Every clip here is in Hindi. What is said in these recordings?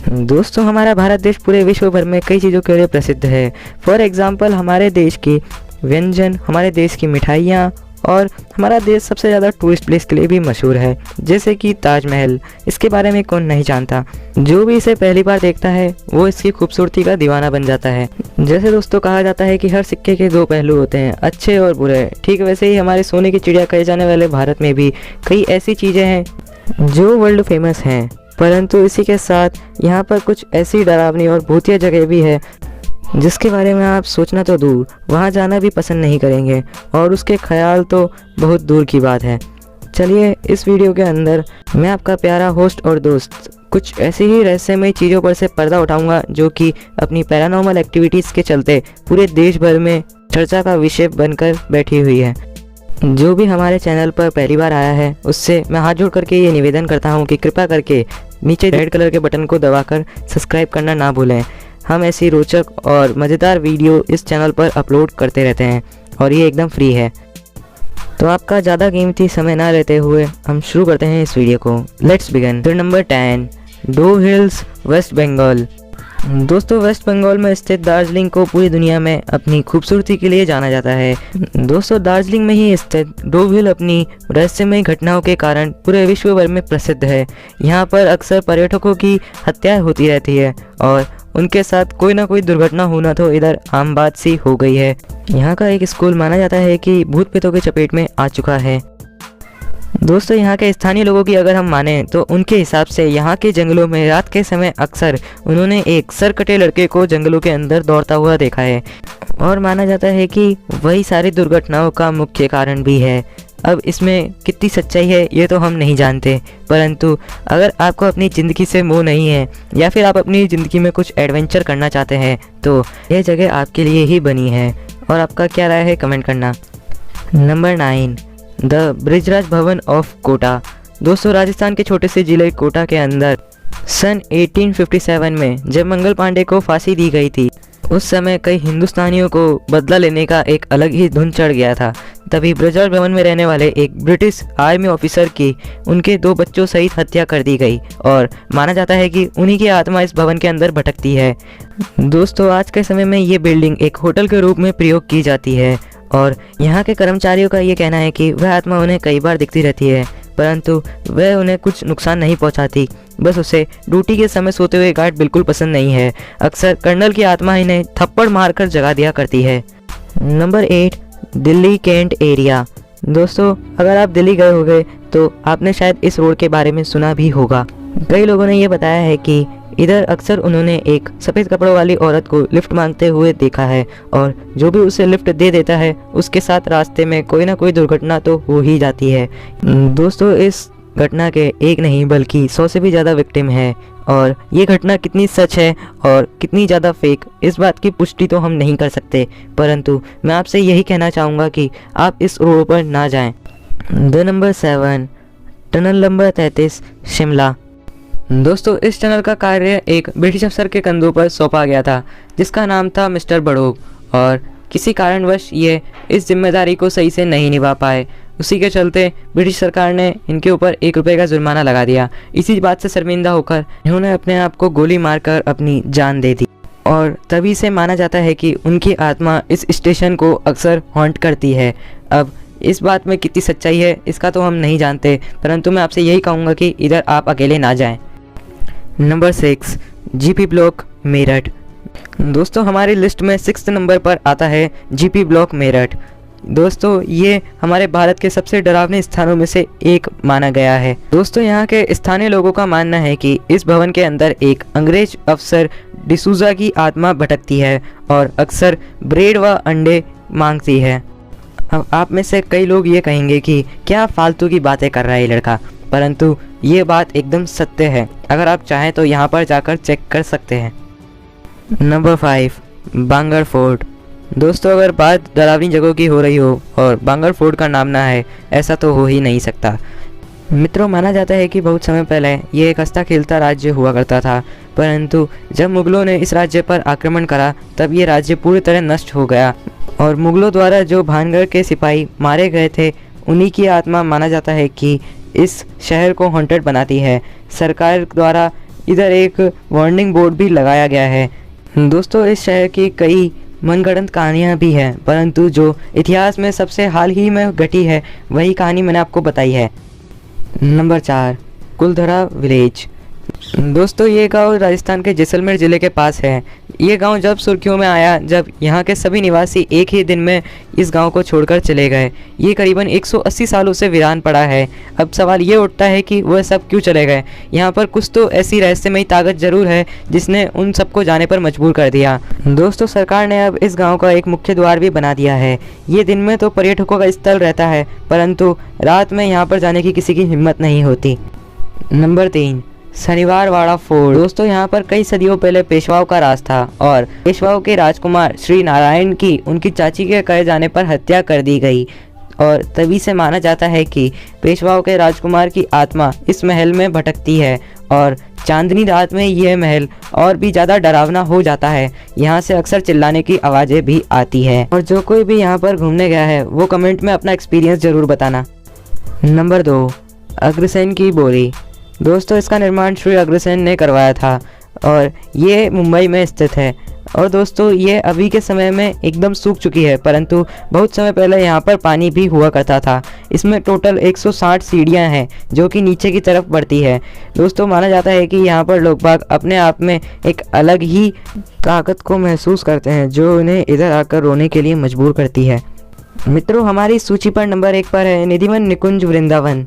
दोस्तों, हमारा भारत देश पूरे विश्व भर में कई चीज़ों के लिए प्रसिद्ध है। फॉर एग्ज़ाम्पल, हमारे देश की व्यंजन, हमारे देश की मिठाइयाँ और हमारा देश सबसे ज़्यादा टूरिस्ट प्लेस के लिए भी मशहूर है, जैसे कि ताजमहल। इसके बारे में कौन नहीं जानता। जो भी इसे पहली बार देखता है वो इसकी खूबसूरती का दीवाना बन जाता है। जैसे दोस्तों कहा जाता है कि हर सिक्के के दो पहलू होते हैं, अच्छे और बुरे। ठीक वैसे ही हमारे सोने की चिड़िया कहे जाने वाले भारत में भी कई ऐसी चीज़ें हैं जो वर्ल्ड फेमस हैं, परंतु इसी के साथ यहाँ पर कुछ ऐसी डरावनी और भूतिया जगह भी है जिसके बारे में आप सोचना तो दूर, वहाँ जाना भी पसंद नहीं करेंगे और उसके ख्याल तो बहुत दूर की बात है। चलिए, इस वीडियो के अंदर मैं आपका प्यारा होस्ट और दोस्त कुछ ऐसी ही रहस्यमय चीज़ों पर से पर्दा उठाऊंगा जो कि अपनी पैरानॉर्मल एक्टिविटीज़ के चलते पूरे देश भर में चर्चा का विषय बनकर बैठी हुई है। जो भी हमारे चैनल पर पहली बार आया है उससे मैं हाथ जोड़ करके ये निवेदन करता हूँ कि कृपया करके नीचे रेड कलर के बटन को दबाकर सब्सक्राइब करना ना भूलें। हम ऐसी रोचक और मज़ेदार वीडियो इस चैनल पर अपलोड करते रहते हैं और ये एकदम फ्री है। तो आपका ज़्यादा कीमती समय ना लेते हुए हम शुरू करते हैं इस वीडियो को। Let's begin. तो नंबर 10, डोव हिल्स, वेस्ट बंगाल। दोस्तों, वेस्ट बंगाल में स्थित दार्जिलिंग को पूरी दुनिया में अपनी खूबसूरती के लिए जाना जाता है। दोस्तों, दार्जिलिंग में ही स्थित डोव हिल अपनी रहस्यमय घटनाओं के कारण पूरे विश्व भर में प्रसिद्ध है। यहाँ पर अक्सर पर्यटकों की हत्या होती रहती है और उनके साथ कोई ना कोई दुर्घटना होना तो इधर आम बात सी हो गई है। यहाँ का एक स्कूल माना जाता है कि भूत प्रेतों की चपेट में आ चुका है। दोस्तों, यहाँ के स्थानीय लोगों की अगर हम माने तो उनके हिसाब से यहाँ के जंगलों में रात के समय अक्सर उन्होंने एक सरकटे लड़के को जंगलों के अंदर दौड़ता हुआ देखा है और माना जाता है कि वही सारी दुर्घटनाओं का मुख्य कारण भी है। अब इसमें कितनी सच्चाई है ये तो हम नहीं जानते, परंतु अगर आपको अपनी ज़िंदगी से मोह नहीं है या फिर आप अपनी ज़िंदगी में कुछ एडवेंचर करना चाहते हैं तो यह जगह आपके लिए ही बनी है। और आपका क्या राय है कमेंट करना। नंबर 9, द ब्रिजराज भवन ऑफ कोटा। दोस्तों, राजस्थान के छोटे से जिले कोटा के अंदर सन 1857 में जब मंगल पांडे को फांसी दी गई थी, उस समय कई हिंदुस्तानियों को बदला लेने का एक अलग ही धुन चढ़ गया था। तभी ब्रिजराज भवन में रहने वाले एक ब्रिटिश आर्मी ऑफिसर की उनके 2 बच्चों सहित हत्या कर दी गई और माना जाता है कि उन्हीं की आत्मा इस भवन के अंदर भटकती है। दोस्तों, आज के समय में ये बिल्डिंग एक होटल के रूप में प्रयोग की जाती है और यहाँ के कर्मचारियों का ये कहना है कि वह आत्मा उन्हें कई बार दिखती रहती है, परंतु वह उन्हें कुछ नुकसान नहीं पहुँचाती। बस उसे ड्यूटी के समय सोते हुए गार्ड बिल्कुल पसंद नहीं है। अक्सर कर्नल की आत्मा इन्हें थप्पड़ मारकर जगा दिया करती है। Number 8, Delhi cantt area. दोस्तों, अगर आप दिल्ली गए होंगे तो आपने शायद इस रोड के बारे में सुना भी होगा। कई लोगों ने यह बताया है कि इधर अक्सर उन्होंने एक सफ़ेद कपड़ों वाली औरत को लिफ्ट मांगते हुए देखा है और जो भी उसे लिफ्ट दे देता है उसके साथ रास्ते में कोई ना कोई दुर्घटना तो हो ही जाती है। दोस्तों, इस घटना के एक नहीं बल्कि 100 से भी ज़्यादा विक्टिम है और ये घटना कितनी सच है और कितनी ज़्यादा फेक, इस बात की पुष्टि तो हम नहीं कर सकते, परंतु मैं आपसे यही कहना चाहूँगा कि आप इस रोड पर ना जाएं। The number 7, tunnel number 33, Shimla. दोस्तों, इस टनल का कार्य एक ब्रिटिश अफसर के कंधों पर सौंपा गया था जिसका नाम था मिस्टर बड़ोग और किसी कारणवश ये इस जिम्मेदारी को सही से नहीं निभा पाए। उसी के चलते ब्रिटिश सरकार ने इनके ऊपर 1 रुपये का जुर्माना लगा दिया। इसी बात से शर्मिंदा होकर इन्होंने अपने आप को गोली मारकर अपनी जान दे दी और तभी से माना जाता है कि उनकी आत्मा इस स्टेशन को अक्सर हॉन्ट करती है। अब इस बात में कितनी सच्चाई है इसका तो हम नहीं जानते, परंतु मैं आपसे यही कहूँगा कि इधर आप अकेले ना जाएं। Number 6, GP block, Meerut. दोस्तों, हमारी लिस्ट में 6th नंबर पर आता है जीपी ब्लॉक, मेरठ। दोस्तों, ये हमारे भारत के सबसे डरावने स्थानों में से एक माना गया है। दोस्तों, यहाँ के स्थानीय लोगों का मानना है कि इस भवन के अंदर एक अंग्रेज अफसर डिसूजा की आत्मा भटकती है और अक्सर ब्रेड व अंडे मांगती है। अब आप में से कई लोग ये कहेंगे कि क्या फालतू की बातें कर रहा है ये लड़का, परंतु ये बात एकदम सत्य है। अगर आप चाहें तो यहाँ पर जाकर चेक कर सकते हैं। नंबर 5, बांगर फोर्ट। दोस्तों, अगर बात डरावनी जगहों की हो रही हो और बांगर फोर्ट का नाम ना है, ऐसा तो हो ही नहीं सकता। मित्रों, माना जाता है कि बहुत समय पहले ये एक हंसता खेलता राज्य हुआ करता था, परंतु जब मुगलों ने इस राज्य पर आक्रमण करा तब ये राज्य पूरी तरह नष्ट हो गया और मुगलों द्वारा जो भानगढ़ के सिपाही मारे गए थे उन्हीं की आत्मा माना जाता है कि इस शहर को हॉन्टेड बनाती है। सरकार द्वारा इधर एक वार्निंग बोर्ड भी लगाया गया है। दोस्तों इस शहर की कई मनगढ़ंत कहानियाँ भी हैं, परंतु जो इतिहास में सबसे हाल ही में घटी है वही कहानी मैंने आपको बताई है। Number 4, Kuldhara village. दोस्तों ये गांव राजस्थान के जैसलमेर ज़िले के पास है। ये गांव जब सुर्खियों में आया जब यहाँ के सभी निवासी एक ही दिन में इस गांव को छोड़कर चले गए। ये करीबन 180 सालों से वीरान पड़ा है। अब सवाल ये उठता है कि वह सब क्यों चले गए। यहाँ पर कुछ तो ऐसी रहस्यमयी ताकत जरूर है जिसने उन सबको जाने पर मजबूर कर दिया। दोस्तों सरकार ने अब इस गाँव का एक मुख्य द्वार भी बना दिया है। ये दिन में तो पर्यटकों का स्थल रहता है, परंतु रात में यहाँ पर जाने की किसी की हिम्मत नहीं होती। Number 3, Shaniwar Wada fort. दोस्तों यहाँ पर कई सदियों पहले पेशवाओं का राज था और पेशवाओं के राजकुमार श्री नारायण की उनकी चाची के कहे जाने पर हत्या कर दी गई और तभी से माना जाता है कि पेशवाओं के राजकुमार की आत्मा इस महल में भटकती है और चांदनी रात में यह महल और भी ज़्यादा डरावना हो जाता है। यहाँ से अक्सर चिल्लाने की आवाज़ें भी आती है। और जो कोई भी यहाँ पर घूमने गया है वो कमेंट में अपना एक्सपीरियंस ज़रूर बताना। नंबर 2, अग्रसेन की बोरी। दोस्तों इसका निर्माण श्री अग्रसेन ने करवाया था और ये मुंबई में स्थित है। और दोस्तों ये अभी के समय में एकदम सूख चुकी है, परंतु बहुत समय पहले यहाँ पर पानी भी हुआ करता था। इसमें टोटल 160 सीढ़ियाँ हैं जो कि नीचे की तरफ बढ़ती है। दोस्तों माना जाता है कि यहाँ पर लोग बाग अपने आप में एक अलग ही ताकत को महसूस करते हैं जो उन्हें इधर आकर रोने के लिए मजबूर करती है। मित्रों हमारी सूची पर नंबर 1 पर है निधिवन निकुंज वृंदावन।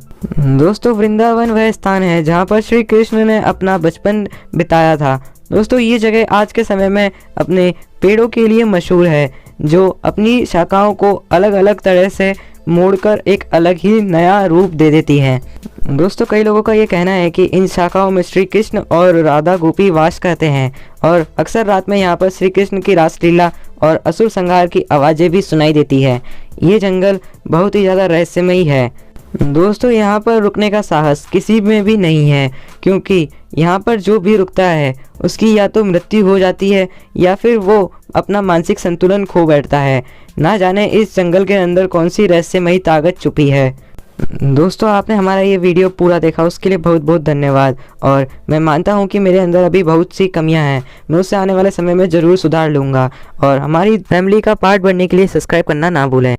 दोस्तों वृंदावन वह स्थान है जहाँ पर श्री कृष्ण ने अपना बचपन बिताया था। दोस्तों ये जगह आज के समय में अपने पेड़ों के लिए मशहूर है जो अपनी शाखाओं को अलग अलग तरह से मोड़कर एक अलग ही नया रूप दे देती हैं। दोस्तों कई लोगों का ये कहना है कि इन शाखाओं में श्री कृष्ण और राधा गोपी वास करते हैं और अक्सर रात में यहाँ पर श्री कृष्ण की रासलीला और असुर संहार की आवाज़ें भी सुनाई देती है। ये जंगल बहुत ही ज़्यादा रहस्यमयी है। दोस्तों यहाँ पर रुकने का साहस किसी में भी नहीं है, क्योंकि यहाँ पर जो भी रुकता है उसकी या तो मृत्यु हो जाती है या फिर वो अपना मानसिक संतुलन खो बैठता है। ना जाने इस जंगल के अंदर कौन सी रहस्यमयी ताकत छुपी है। दोस्तों आपने हमारा ये वीडियो पूरा देखा उसके लिए बहुत बहुत धन्यवाद। और मैं मानता हूँ कि मेरे अंदर अभी बहुत सी कमियाँ हैं, मैं उससे आने वाले समय में ज़रूर सुधार लूँगा। और हमारी फैमिली का पार्ट बनने के लिए सब्सक्राइब करना ना भूलें।